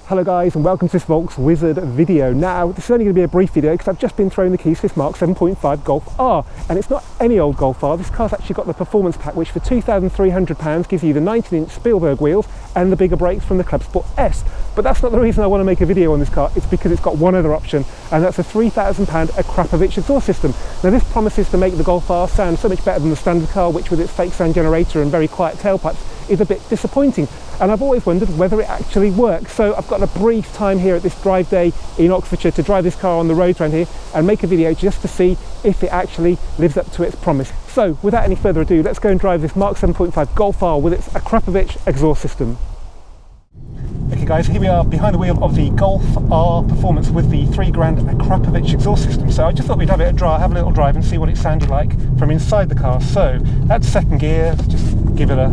Hello guys, and welcome to this volkswizard video. Now, this is only going to be a brief video because I've just been throwing the keys to this Mk7.5 Golf R, and it's not any old Golf R. This car's actually got the performance pack, which for £2,300 gives you the 19-inch Spielberg wheels and the bigger brakes from the Club Sport S. But that's not the reason I want to make a video on this car. It's because it's got one other option, and that's a £3,000 Akrapovic exhaust system. Now, this promises to make the Golf R sound so much better than the standard car, which with its fake sound generator and very quiet tailpipes is a bit disappointing. And I've always wondered whether it actually works. So I've got a brief time here at this drive day in Oxfordshire to drive this car on the roads around here and make a video just to see if it actually lives up to its promise. So without any further ado, let's go and drive this Mk7.5 Golf R with its Akrapovic exhaust system. Okay guys, here we are behind the wheel of the Golf R Performance with the £3 grand Akrapovic exhaust system. So I just thought we'd have a little drive and see what it sounded like from inside the car. So that's second gear, just give it a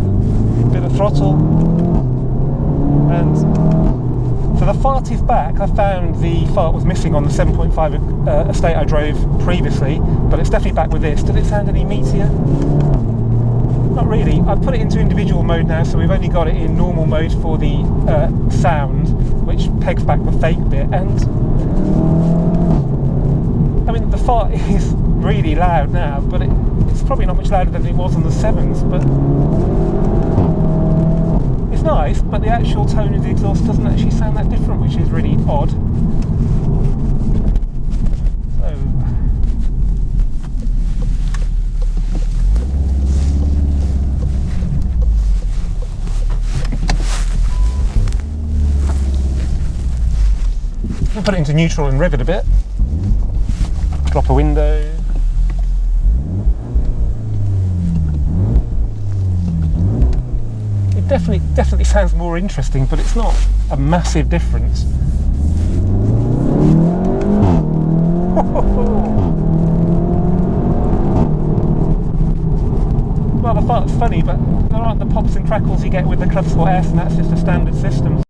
bit of throttle. And so the fart is back. I found the fart was missing on the 7.5 estate I drove previously, but it's definitely back with this. Does it sound any meatier? Not really. I've put it into individual mode now, so we've only got it in normal mode for the sound, which pegs back the fake bit. And I mean, the fart is really loud now, but it's probably not much louder than it was on the 7s, but it's nice, but the actual tone of the exhaust doesn't actually sound that different, which is really odd. I'll put it into neutral and rev it a bit. Drop a window. It definitely sounds more interesting, but it's not a massive difference. Well, the fart's funny, but there aren't the pops and crackles you get with the Club Sport S, and that's just a standard system.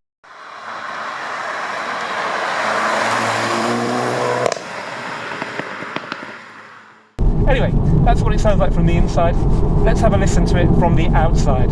Anyway, that's what it sounds like from the inside. Let's have a listen to it from the outside.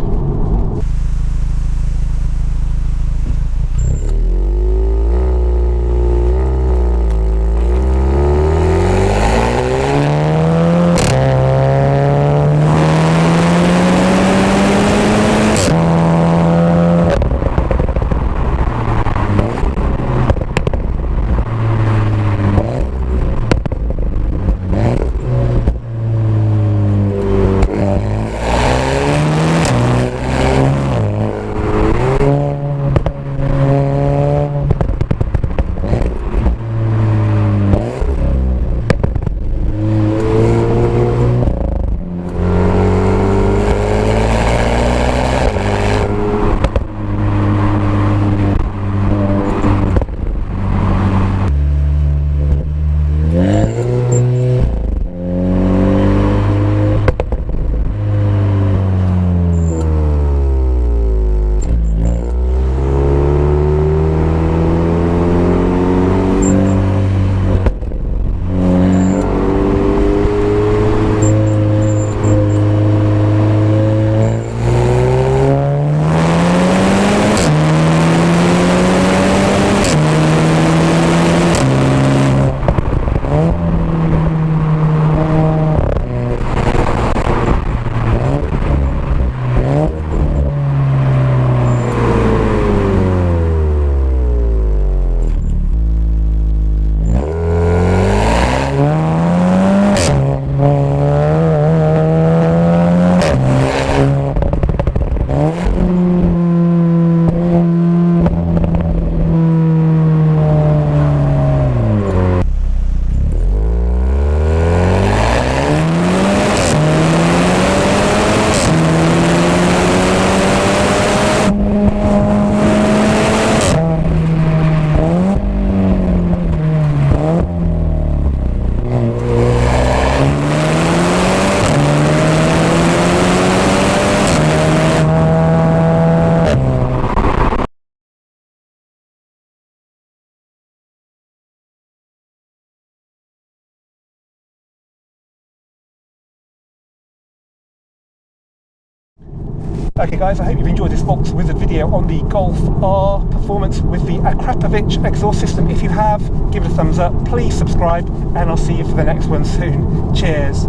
Okay guys, I hope you've enjoyed this volkswizard video on the Golf R performance with the Akrapovic exhaust system. If you have, give it a thumbs up, please subscribe, and I'll see you for the next one soon. Cheers.